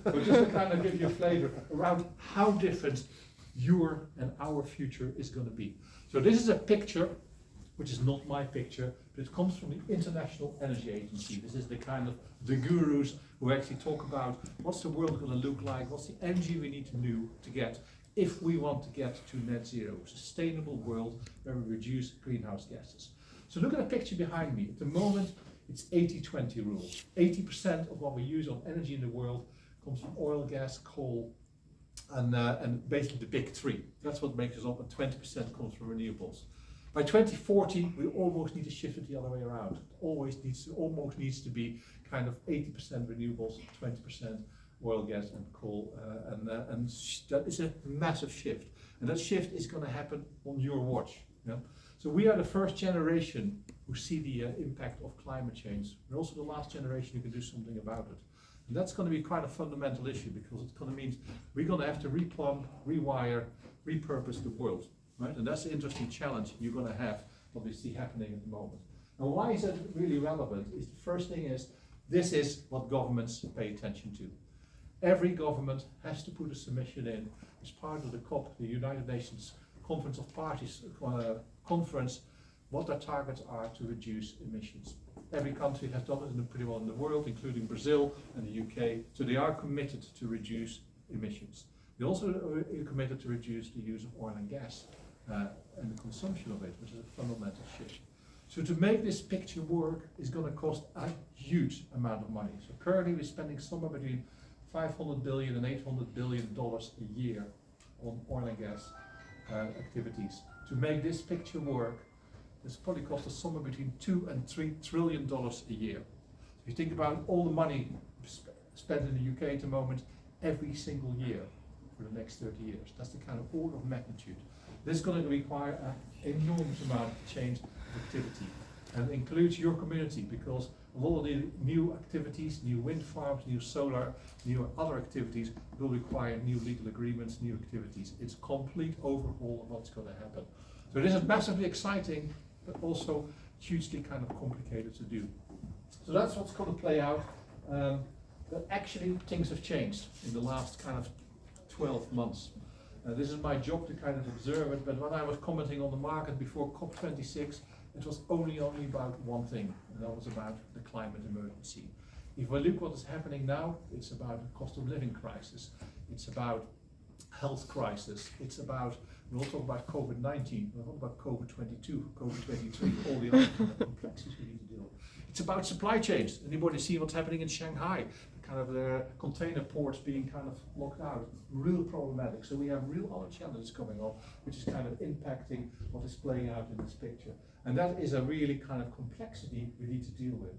So just to kind of give you a flavor around how different your and our future is going to be. So this is a picture, which is not my picture, but it comes from the International Energy Agency. This is the kind of the gurus who actually talk about what's the world going to look like, what's the energy we need to do to get if we want to get to net zero, sustainable world where we reduce greenhouse gases. So look at the picture behind me. At the moment, it's 80-20 rule. 80% of what we use on energy in the world comes from oil, gas, coal, and basically the big three. That's what makes us up, and 20% comes from renewables. By 2040, we almost need to shift it the other way around. It almost needs to be kind of 80% renewables, 20% oil, gas, and coal, and that is a massive shift. And that shift is going to happen on your watch. Yeah? So we are the first generation who see the impact of climate change. We're also the last generation who can do something about it. And that's going to be quite a fundamental issue, because it's going to mean we're going to have to replumb, rewire, repurpose the world. Right? And that's the interesting challenge you're going to have, what we see happening at the moment. And why is that really relevant? Is the first thing is, this is what governments pay attention to. Every government has to put a submission in as part of the COP, the United Nations Conference of Parties conference, what their targets are to reduce emissions. Every country has done it pretty well in the world, including Brazil and the UK, so they are committed to reduce emissions. They also are committed to reduce the use of oil and gas and the consumption of it, which is a fundamental shift. So to make this picture work is going to cost a huge amount of money. So currently we're spending somewhere between $500 billion and $800 billion a year on oil and gas activities. To make this picture work, this probably costs us somewhere between $2 and $3 trillion a year. So if you think about all the money spent in the UK at the moment, every single year for the next 30 years, that's the kind of order of magnitude. This is going to require an enormous amount of change of activity, and it includes your community, because a lot of the new activities, new wind farms, new solar, new other activities will require new legal agreements, new activities. It's a complete overhaul of what's going to happen. So this is massively exciting, but also hugely kind of complicated to do. So that's what's going to play out. But actually things have changed in the last kind of 12 months. This is my job to kind of observe it, but when I was commenting on the market before COP26, it was only about one thing, and that was about the climate emergency. If we look what is happening now, it's about the cost of living crisis, it's about health crisis, it's about, we'll talk about COVID-19, we'll talk about COVID-22, COVID-23, all the other complexities we need to deal with. It's about supply chains. Anybody see what's happening in Shanghai? Kind of the container ports being kind of locked out, real problematic. So we have real other challenges coming up, which is kind of impacting what is playing out in this picture. And that is a really kind of complexity we need to deal with.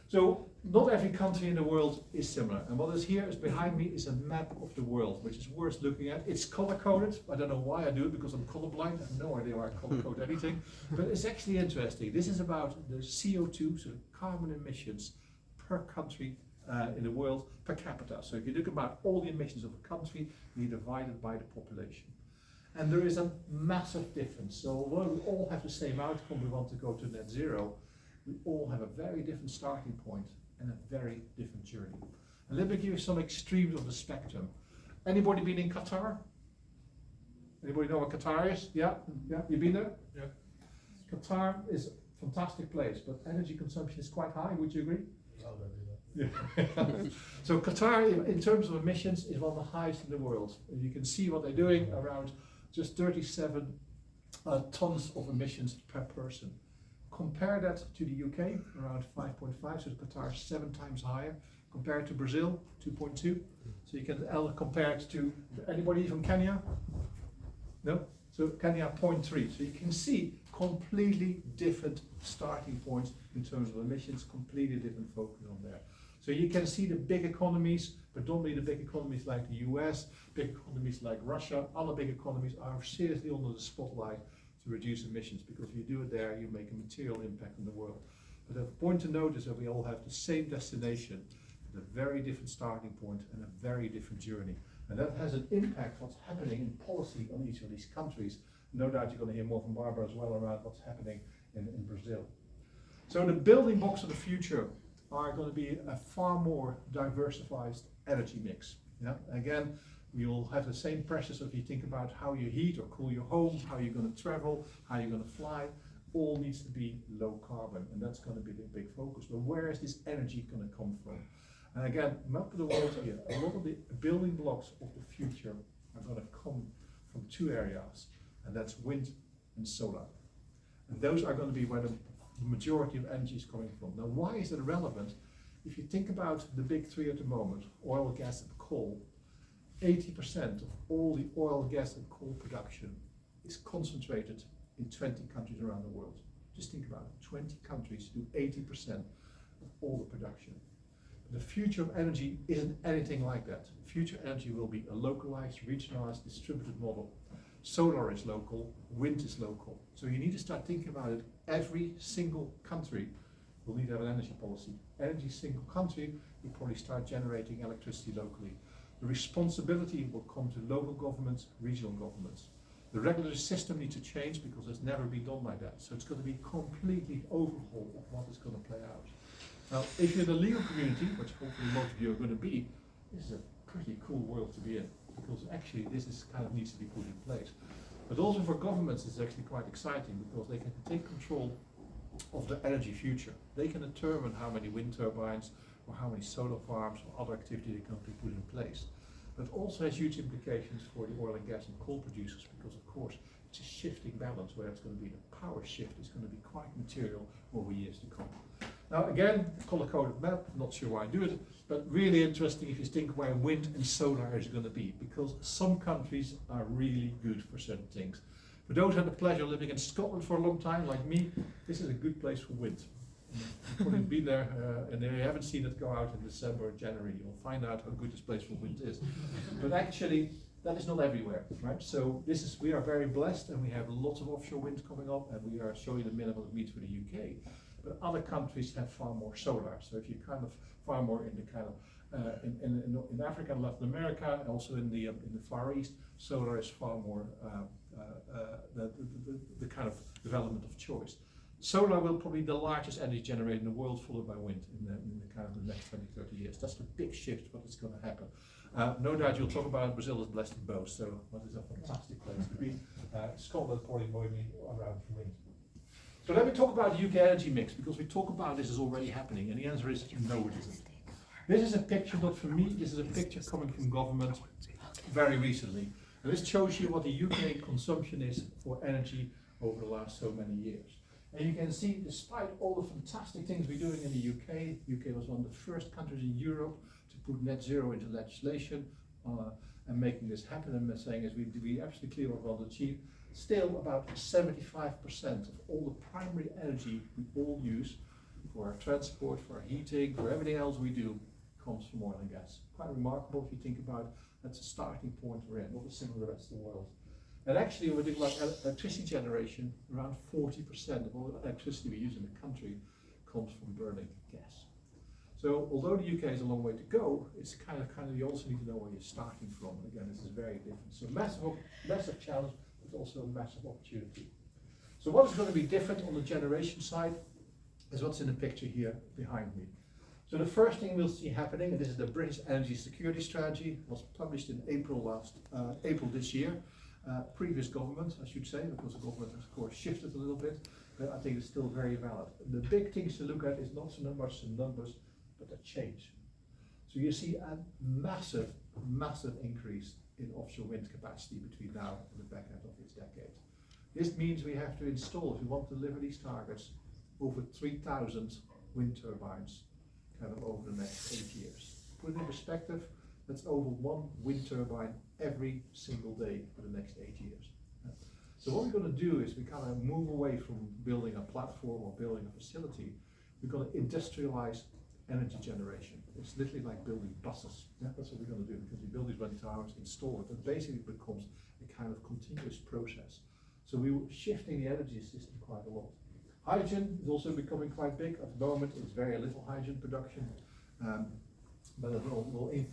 So not every country in the world is similar. And what is here is behind me is a map of the world, which is worth looking at. It's color-coded. I don't know why I do it, because I'm colorblind. I have no idea why I color-code anything. But it's actually interesting. This is about the CO2, so carbon emissions per country in the world per capita. So if you look about all the emissions of a country, you divide it by the population. And there is a massive difference. So although we all have the same outcome, we want to go to net zero, we all have a very different starting point and a very different journey. And let me give you some extremes of the spectrum. Anybody been in Qatar? Anybody know what Qatar is? Yeah? Yeah? You been there? Yeah. Qatar is a fantastic place, but energy consumption is quite high, would you agree? Yeah. So Qatar, in terms of emissions, is one of the highest in the world. And you can see what they're doing, around just 37 tons of emissions per person. Compare that to the UK, around 5.5, so Qatar is 7 times higher. Compare it to Brazil, 2.2. So you can compare it to anybody from Kenya? No? So Kenya, 0.3. So you can see completely different starting points in terms of emissions, completely different focus on there. So you can see the big economies, predominantly the big economies like the US, big economies like Russia, other big economies are seriously under the spotlight to reduce emissions, because if you do it there, you make a material impact on the world. But the point to note is that we all have the same destination, with a very different starting point and a very different journey. And that has an impact what's happening in policy on each of these countries. No doubt you're going to hear more from Barbara as well around what's happening in Brazil. So the building blocks of the future are going to be a far more diversified energy mix. Yeah? Again, we will have the same pressures if you think about how you heat or cool your home, how you're going to travel, how you're going to fly. All needs to be low carbon, and that's going to be the big focus. But where is this energy going to come from? And again, map of the world here, a lot of the building blocks of the future are going to come from two areas, and that's wind and solar. And those are going to be where the majority of energy is coming from. Now, why is it relevant? If you think about the big three at the moment, oil, gas, and coal, 80% of all the oil, gas, and coal production is concentrated in 20 countries around the world. Just think about it, 20 countries do 80% of all the production. The future of energy isn't anything like that. Future energy will be a localized, regionalized, distributed model. Solar is local, wind is local. So you need to start thinking about it. Every single country will need to have an energy policy. Every single country will probably start generating electricity locally. The responsibility will come to local governments, regional governments. The regulatory system needs to change because it's never been done like that. So it's going to be completely overhaul of what is going to play out. Now, if you're in the legal community, which hopefully most of you are going to be, this is a pretty cool world to be in, because actually this is kind of needs to be put in place. But also for governments, it's actually quite exciting because they can take control of the energy future. They can determine how many wind turbines or how many solar farms or other activity they can be put in place. But it also has huge implications for the oil and gas and coal producers because, of course, it's a shifting balance where it's going to be the power shift is going to be quite material over years to come. Now again, color-coded map, not sure why I do it, but really interesting if you think where wind and solar is going to be, because some countries are really good for certain things. For those who had the pleasure of living in Scotland for a long time, like me, this is a good place for wind. You've probably been there, and if you haven't seen it, go out in December or January, you'll find out how good this place for wind is. But actually, that is not everywhere, right? So we are very blessed, and we have lots of offshore wind coming up, and we are showing the minimum it meets for the UK. But other countries have far more solar. So if you kind of far more in the kind of in Africa and Latin America, and also in the Far East, solar is far more the kind of development of choice. Solar will probably be the largest energy generator in the world, followed by wind in the kind of the next 20, 30 years. That's the big shift, what is going to happen. No doubt you'll talk about it. Brazil is blessed in both, so what is a fantastic place to be. Scotland probably will be around for wind. So let me talk about the UK energy mix, because we talk about this is already happening, and the answer is no, it isn't. This is a picture, not from me, this is a picture coming from government very recently. And this shows you what the UK consumption is for energy over the last so many years. And you can see, despite all the fantastic things we're doing in the UK was one of the first countries in Europe to put net zero into legislation and making this happen, and saying is we absolutely clear what we want to achieve. Still, about 75% of all the primary energy we all use for our transport, for our heating, for everything else we do, comes from oil and gas. Quite remarkable if you think about it. That's a starting point we're in, not the same as the rest of the world. And actually, when we think about electricity generation, around 40% of all the electricity we use in the country comes from burning gas. So, although the UK has a long way to go, it's kind of you also need to know where you're starting from. And again, this is very different. So, massive challenge. But also a massive opportunity. So what is going to be different on the generation side is what's in the picture here behind me. So the first thing we'll see happening, and this is the British Energy Security Strategy, was published in April this year. Previous government, I should say, because the government has of course shifted a little bit, but I think it's still very valid. The big things to look at is not so much the numbers, but the change. So you see a massive increase in offshore wind capacity between now and the back end of this decade. This means we have to install, if we want to deliver these targets, over 3,000 wind turbines kind of over the next 8 years. Put it in perspective, that's over one wind turbine every single day for the next 8 years. So what we're going to do is we kind of move away from building a platform or building a facility. We're going to industrialize energy generation. It's literally like building buses. Yeah, that's what we're going to do, because we build these wind towers, install it, and basically it becomes a kind of continuous process. So we were shifting the energy system quite a lot. Hydrogen is also becoming quite big. At the moment, it's very little hydrogen production, but it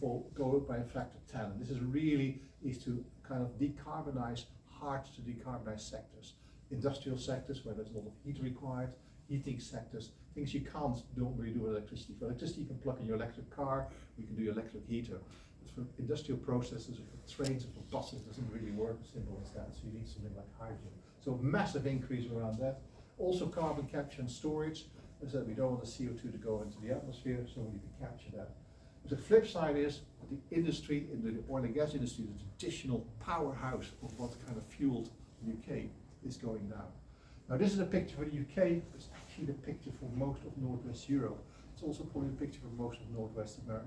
will go up by a factor 10. This is really to kind of decarbonize hard to decarbonize sectors. Industrial sectors where there's a lot of heat required, heating sectors, things you can't normally do with electricity. For electricity, you can plug in your electric car, you can do your electric heater. But for industrial processes, for trains and for buses, it doesn't really work as simple as that, so you need something like hydrogen. So massive increase around that. Also carbon capture and storage. As I said, we don't want the CO2 to go into the atmosphere, so we need to capture that. But the flip side is that the industry, in the oil and gas industry, the traditional powerhouse of what kind of fueled the UK, is going down. Now this is a picture for the UK, it's actually the picture for most of Northwest Europe. It's also probably a picture for most of Northwest America,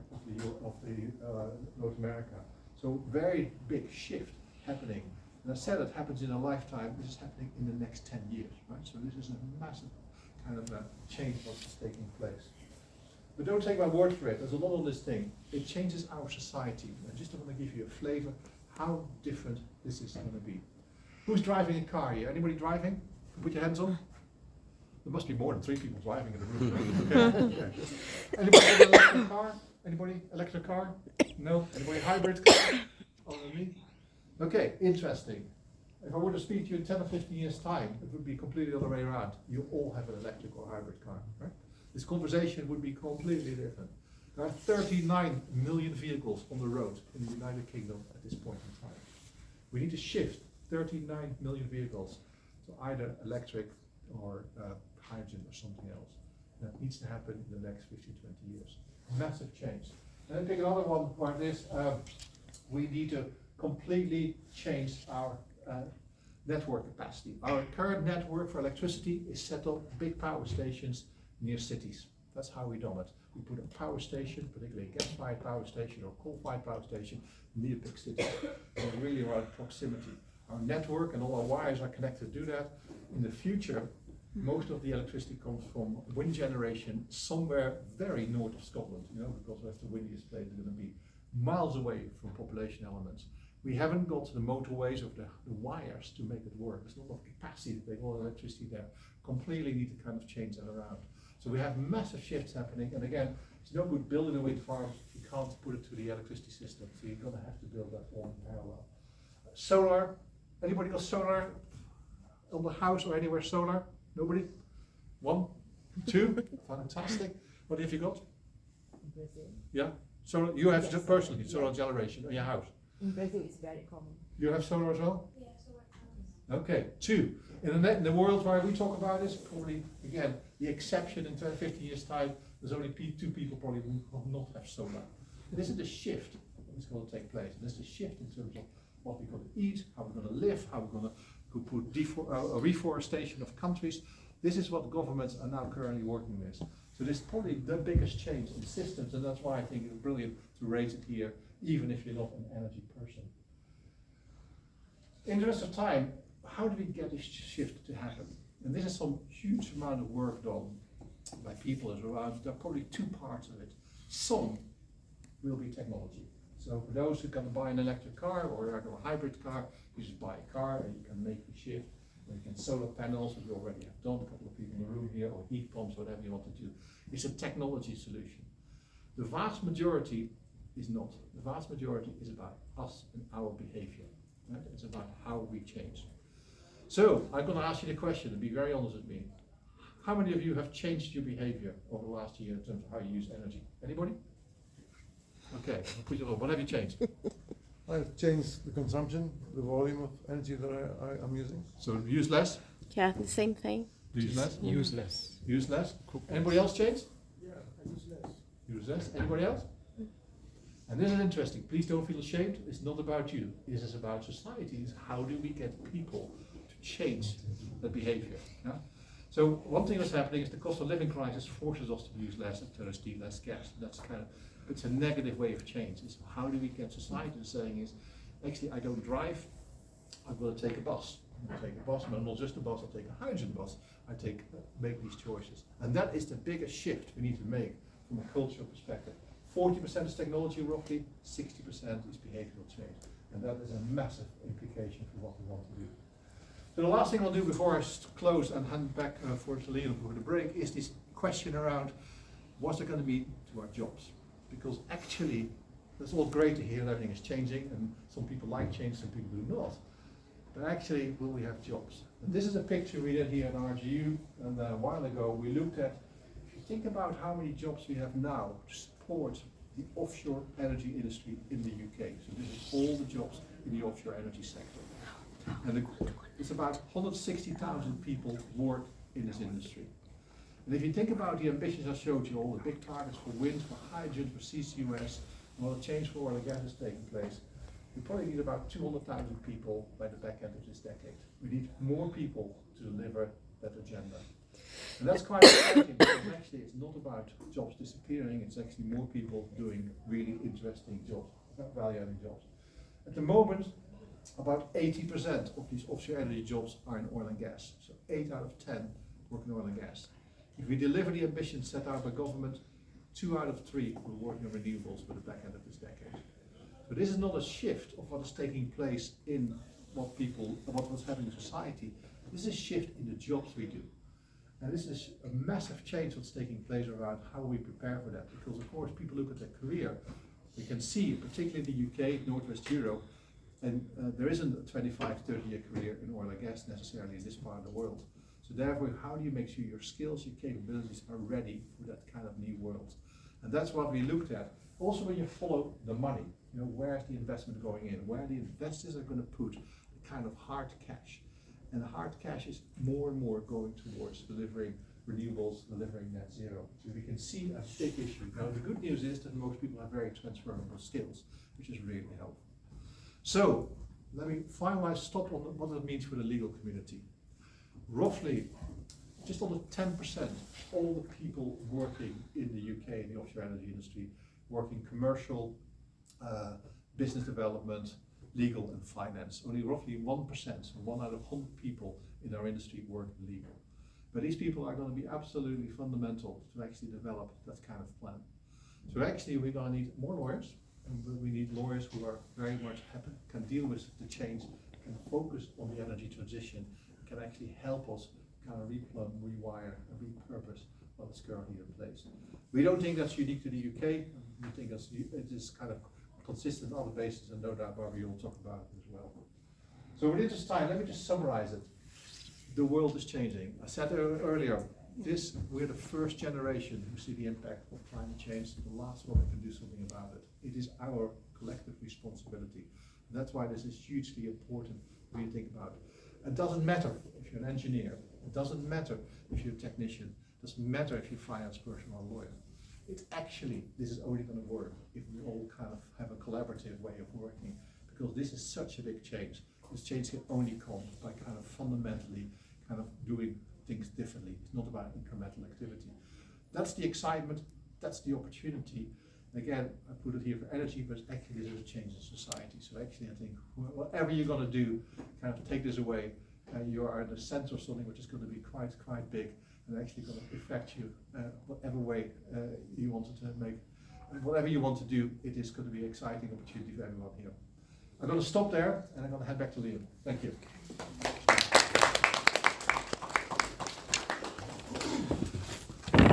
North America. So very big shift happening. And I said it happens in a lifetime, this is happening in the next 10 years, right? So this is a massive kind of a change what's taking place. But don't take my word for it, there's a lot on this thing. It changes our society. I just want to give you a flavor how different this is going to be. Who's driving a car here? Anybody driving? Put your hands on. There must be more than 3 people driving in the room. Okay. Anybody have an electric car? Anybody electric car? No? Anybody hybrid car? Other than me? Okay, interesting. If I were to speak to you in 10 or 15 years' time, it would be completely the other way around. You all have an electric or hybrid car, right? This conversation would be completely different. There are 39 million vehicles on the road in the United Kingdom at this point in time. We need to shift 39 million vehicles to either electric or hydrogen or something else. That needs to happen in the next 15, 20 years. Massive change. And then pick another one where this, we need to completely change our network capacity. Our current network for electricity is set up big power stations near cities. That's how we done it. We put a power station, particularly a gas-fired power station or coal-fired power station, near big cities. And really around proximity. Our network and all our wires are connected to do that. In the future, most of the electricity comes from wind generation somewhere very north of Scotland, because that's the windiest place is going to be, miles away from population elements. We haven't got the motorways of the wires to make it work. There's not enough capacity to take all the electricity there. Completely need to kind of change that around. So we have massive shifts happening, and again, it's no good building a wind farm if you can't put it to the electricity system. So you're going to have to build that all in parallel. Solar. Anybody got solar on the house or anywhere solar? Nobody? 1, 2, fantastic. What have you got? In Brazil. Yeah, solar. You have Yes. Personally solar generation in your house. In Brazil, it's very common. You have solar as well? Yeah, solar panels. Okay, 2. In the world where we talk about this, probably again the exception in 10, 15 years time. There's only 2 people probably who will not have solar. This is the shift that's going to take place. This is a shift in terms of what we're going to eat, how we're going to live, how we're going to put reforestation of countries. This is what governments are now currently working with. So this is probably the biggest change in systems, and that's why I think it's brilliant to raise it here, even if you're not an energy person. In the interest of time, how do we get this shift to happen? And this is some huge amount of work done by people around. There are probably 2 parts of it. Some will be technology. So for those who can buy an electric car or a hybrid car, you just buy a car and you can make the shift. Or you can solar panels, which we already have done, a couple of people in the room here, or heat pumps, whatever you want to do. It's a technology solution. The vast majority is not. The vast majority is about us and our behavior. Right? It's about how we change. So I'm going to ask you the question, and be very honest with me. How many of you have changed your behavior over the last year in terms of how you use energy? Anybody? Okay, I'll put you on. What have you changed? I've changed the consumption, the volume of energy that I'm using. So use less? Yeah, the same thing. Use less? Useless. Use less? Anybody else change? Yeah, I use less. Use less? Anybody else? And this is interesting. Please don't feel ashamed. It's not about you. This is about society. It's how do we get people to change their behavior? Yeah? So one thing that's happening is the cost of living crisis forces us to use less electricity, less gas. That's kind of, it's a negative way of change. It's how do we get society to saying is, actually I don't drive, I'm going to take a bus. I take a bus, but not just a bus, I'll take a hydrogen bus. Make these choices. And that is the biggest shift we need to make from a cultural perspective. 40% is technology roughly, 60% is behavioral change. And that is a massive implication for what we want to do. So the last thing I'll do before I close and hand back for Leon for the break is this question around what's it going to mean to our jobs? Because actually, it's all great to hear that everything is changing, and some people like change, some people do not. But actually, will we have jobs? And this is a picture we did here at RGU, and a while ago we looked at think about how many jobs we have now to support the offshore energy industry in the UK. So this is all the jobs in the offshore energy sector. And it's about 160,000 people work in this industry. And if you think about the ambitions I showed you, all the big targets for wind, for hydrogen, for CCUS, and all the change for oil and gas is taking place, we probably need about 200,000 people by the back end of this decade. We need more people to deliver that agenda. And that's quite exciting because actually it's not about jobs disappearing, it's actually more people doing really interesting jobs, value-adding jobs. At the moment, about 80% of these offshore energy jobs are in oil and gas. So 8 out of 10 work in oil and gas. If we deliver the ambitions set out by government, 2 out of 3 will work in renewables by the back end of this decade. So this is not a shift of what is taking place in what was happening in society. This is a shift in the jobs we do. And this is a massive change that's taking place around how we prepare for that. Because of course people look at their career. We can see, particularly in the UK, Northwest Europe, and there isn't a 25, 30-year career in oil and gas necessarily in this part of the world. So therefore, how do you make sure your skills, your capabilities are ready for that kind of new world? And that's what we looked at. Also when you follow the money, where's the investment going in? Where the investors are going to put the kind of hard cash. And the hard cash is more and more going towards delivering renewables, delivering net zero. So we can see a big issue. Now the good news is that most people have very transferable skills, which is really helpful. So let me stop on what it means for the legal community. Roughly, just under 10% of all the people working in the UK in the offshore energy industry work in commercial, business development, legal and finance. Only roughly 1%, so 1 out of 100 people in our industry work in legal. But these people are going to be absolutely fundamental to actually develop that kind of plan. So actually we're going to need more lawyers, and we need lawyers who are very much happy, can deal with the change, can focus on the energy transition, can actually help us kind of replumb, rewire and repurpose what is currently in place. We don't think that's unique to the UK. We think it is kind of consistent on other bases, and no doubt Barbie will talk about it as well. So within this time, let me just summarize it. The world is changing. I said earlier, we're the first generation who see the impact of climate change, the last one that can do something about it. It is our collective responsibility. And that's why this is hugely important when you think about it. It doesn't matter if you're an engineer, it doesn't matter if you're a technician, it doesn't matter if you're a finance person or a lawyer. This is only going to work if we all kind of have a collaborative way of working, because this is such a big change. This change can only come by kind of fundamentally kind of doing things differently. It's not about incremental activity. That's the excitement, that's the opportunity. Again, I put it here for energy, but actually this is a change in society. So actually I think whatever you're going to do, kind of take this away, you are at the center of something which is going to be quite big, and actually going to affect you whatever way you want it to make. And whatever you want to do, it is going to be an exciting opportunity for everyone here. I'm going to stop there, and I'm going to head back to Liam. Thank you.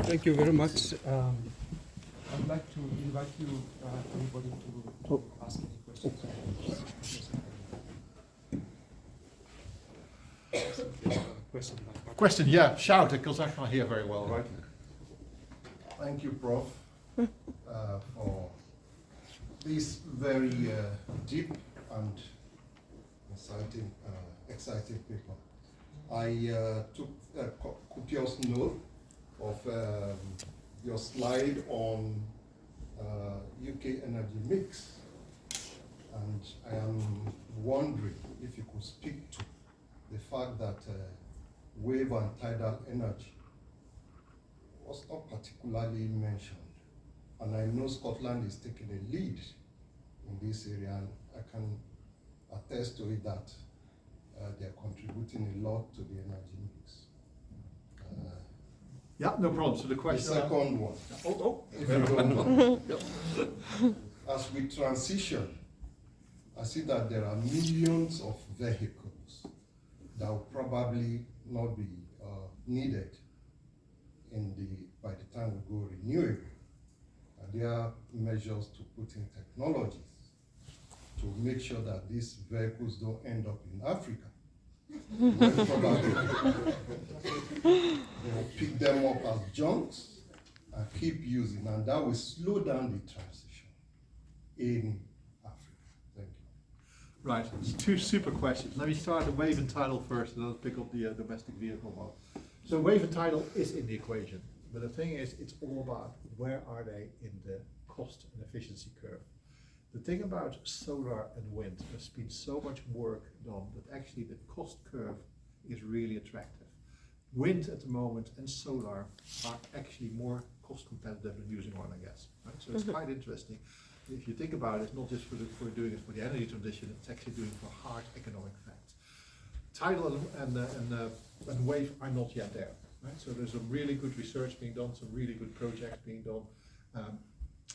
Thank you very much. I'd like to invite you, anybody, to ask any questions. Question, yeah, shout it, because I can't hear very well, right? Thank you, Prof, for this very deep and exciting paper. I took copious note of your slide on UK energy mix, and I am wondering if you could speak to the fact that wave and tidal energy was not particularly mentioned. And I know Scotland is taking a lead in this area, and I can attest to it that they're contributing a lot to the energy mix. Yeah, no problem. So the question. The second one. If you don't know. As we transition, I see that there are millions of vehicles that will probably not be needed by the time we go renewable. And there are measures to put in technologies to make sure that these vehicles don't end up in Africa. When probably they will pick them up as junks keep using, and that will slow down the transition in Africa. Thank you. Right, it's two super questions. Let me start the wave and tidal first, and then I'll pick up the domestic vehicle one. So wave and tidal is in the equation, but the thing is, it's all about where are they in the cost and efficiency curve. The thing about solar and wind, there's been so much work done that actually the cost curve is really attractive. Wind at the moment and solar are actually more cost competitive than using oil and gas, right? So it's quite interesting. If you think about it, it's not just for doing it for the energy transition, it's actually doing it for hard economic facts. Tidal and wave are not yet there, right? So there's some really good research being done, some really good projects being done,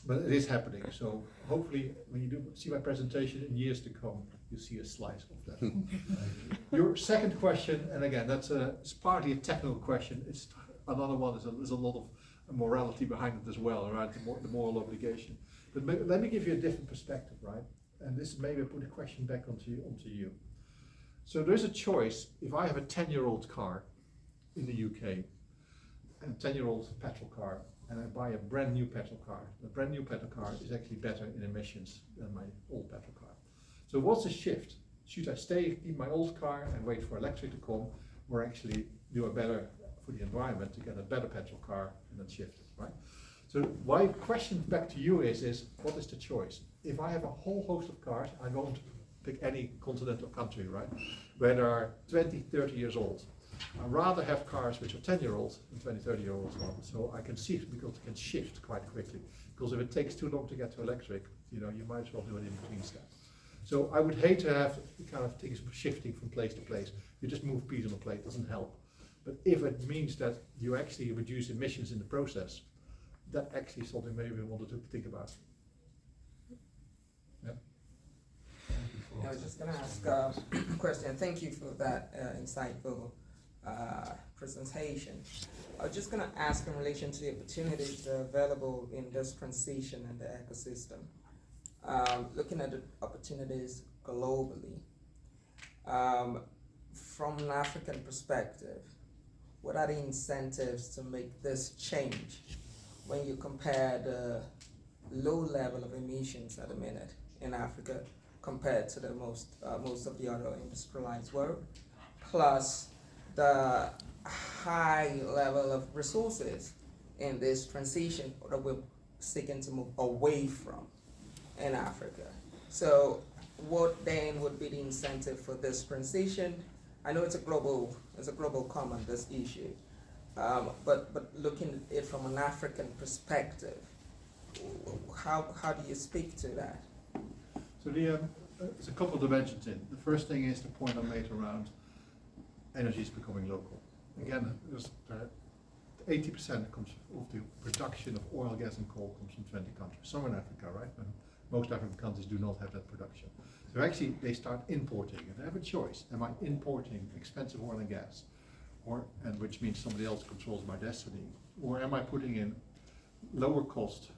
but it is happening. So hopefully, when you do see my presentation in years to come, you see a slice of that. Your second question, and again, it's partly a technical question. It's another one. There's a lot of morality behind it as well, right? The moral obligation. But let me give you a different perspective, right? And this maybe I put a question back onto you. So there's a choice. If I have a 10-year-old car in the UK, and a 10-year-old petrol car, and I buy a brand new petrol car, the brand new petrol car is actually better in emissions than my old petrol car. So what's the shift? Should I stay in my old car and wait for electric to come, or actually do a better for the environment to get a better petrol car and then shift it, right? So my question back to you is what is the choice? If I have a whole host of cars, I won't pick any continental country, right, where they are 20, 30 years old. I'd rather have cars which are 10-year-olds than 20, 30-year-olds on, so I can see it because it can shift quite quickly. Because if it takes too long to get to electric, you might as well do an in-between step. So I would hate to have kind of things shifting from place to place. You just move peas on a plate, doesn't help. But if it means that you actually reduce emissions in the process, that actually is something maybe we wanted to think about. Yeah. I was just going to ask a question. Thank you for that insightful presentation. I was just going to ask in relation to the opportunities that are available in this transition and the ecosystem. Looking at the opportunities globally, from an African perspective, what are the incentives to make this change when you compare the low level of emissions at the minute in Africa compared to the most of the other industrialized world, plus the high level of resources in this transition that we're seeking to move away from in Africa. So what then would be the incentive for this transition? I know it's a global common, this issue, but looking at it from an African perspective, how do you speak to that? So there's a couple of dimensions in. The first thing is the point I made around energy is becoming local. Again, 80% comes of the production of oil, gas, and coal comes from 20 countries. Some in Africa, right? And most African countries do not have that production. So actually, they start importing, and they have a choice. Am I importing expensive oil and gas, and which means somebody else controls my destiny, or am I putting in lower cost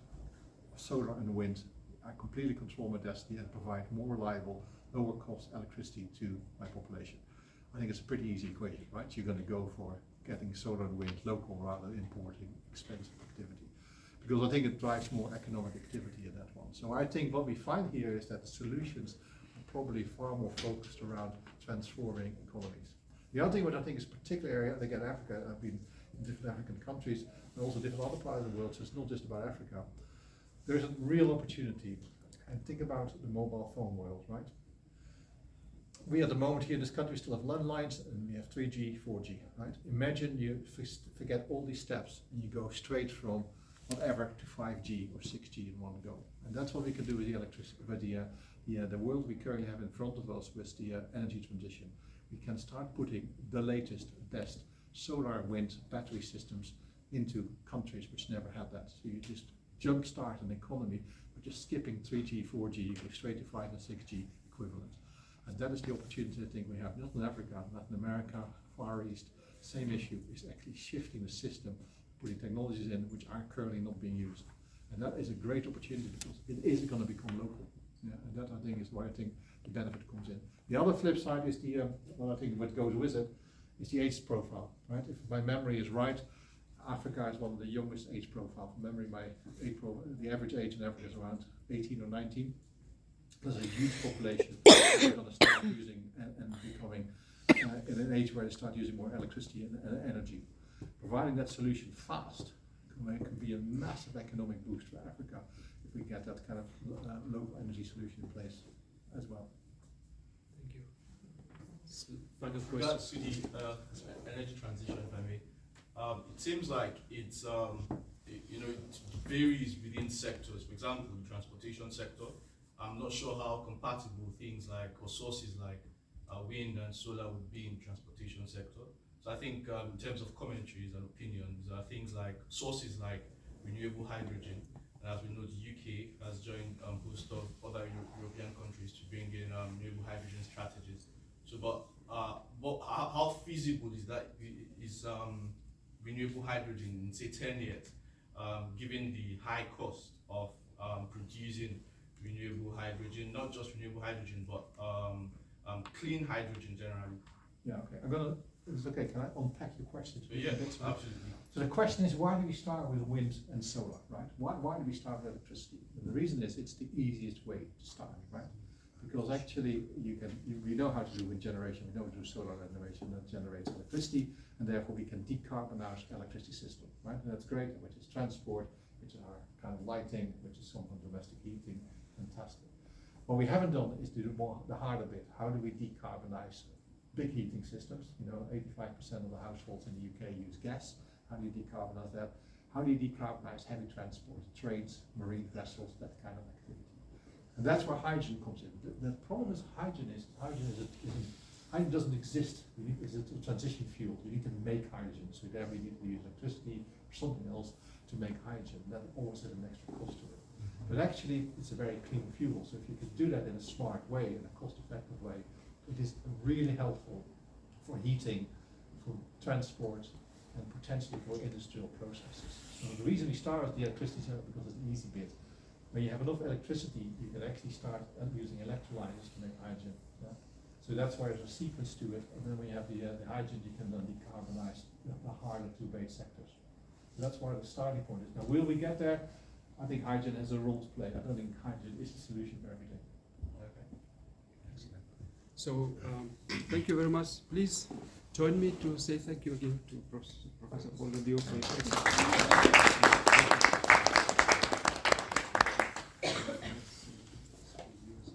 solar and wind? I completely control my destiny and provide more reliable, lower cost electricity to my population. I think it's a pretty easy equation, right? You're going to go for getting solar and wind local rather than importing expensive activity, because I think it drives more economic activity in that one. So I think what we find here is that the solutions are probably far more focused around transforming economies. The other thing which I think is a particular area, and again Africa, I've been in different African countries and also different other parts of the world, so it's not just about Africa. There's a real opportunity, and think about the mobile phone world, right? We at the moment here in this country still have landlines, and we have 3G, 4G, right? Imagine you forget all these steps and you go straight from whatever to 5G or 6G in one go. And that's what we can do with the electricity, with the world we currently have in front of us with the energy transition. We can start putting the latest, best solar, wind, battery systems into countries which never had that. So you just jumpstart an economy by just skipping 3G, 4G, you go straight to 5 and 6G equivalent. And that is the opportunity I think we have, not in Africa, Latin America, Far East. Same issue is actually shifting the system, putting technologies in which are currently not being used. And that is a great opportunity because it is going to become local. Yeah, and that I think is why I think the benefit comes in. The other flip side is what I think what goes with it is the age profile, right? If my memory is right, Africa is one of the youngest age profile. From memory, the average age in Africa is around 18 or 19. There's a huge population that are going to start using and becoming in an age where they start using more electricity and energy. Providing that solution fast can be a massive economic boost for Africa if we get that kind of low energy solution in place as well. Thank you. Frank, with regards to the energy transition, if I may, it seems like it's it varies within sectors. For example, the transportation sector, I'm not sure how compatible things like or sources like wind and solar would be in the transportation sector. So I think in terms of commentaries and opinions, things like sources like renewable hydrogen, and as we know, the UK has joined a host of other European countries to bring in renewable hydrogen strategies. So, how feasible is that? Is renewable hydrogen in say 10 years, given the high cost of producing renewable hydrogen, not just renewable hydrogen, but clean hydrogen generally? Yeah, okay. It's okay, can I unpack your question? Yeah, absolutely. So the question is, why do we start with wind and solar, right? Why do we start with electricity? And the reason is it's the easiest way to start, right? Because actually we know how to do wind generation, we know how to do solar generation that generates electricity, and therefore we can decarbonize electricity system, right? And that's great, which is transport, which is our kind of lighting, which is some domestic heating, fantastic. What we haven't done is do the harder bit. How do we decarbonize big heating systems? 85% of the households in the UK use gas. How do you decarbonize that? How do you decarbonize heavy transport, trains, marine vessels, that kind of activity? And that's where hydrogen comes in. The problem is hydrogen doesn't exist. It's a transition fuel. You need to make hydrogen. So therefore you need to use electricity or something else to make hydrogen. That always has an extra cost to it. But actually it's a very clean fuel. So if you can do that in a smart way, in a cost-effective way, it is really helpful for heating, for transport, and potentially for industrial processes. So the reason we start with the electricity is because it's the easy bit. When you have enough electricity, you can actually start using electrolyzers to make hydrogen. Yeah? So that's why there's a sequence to it. And then when you have the hydrogen, you can then decarbonize the harder to abate sectors. So that's why the starting point is. Now, will we get there? I think hydrogen has a role to play. I don't think hydrogen is the solution for everything. Okay. Excellent. So thank you very much. Please join me to say thank you again to Professor Paul for your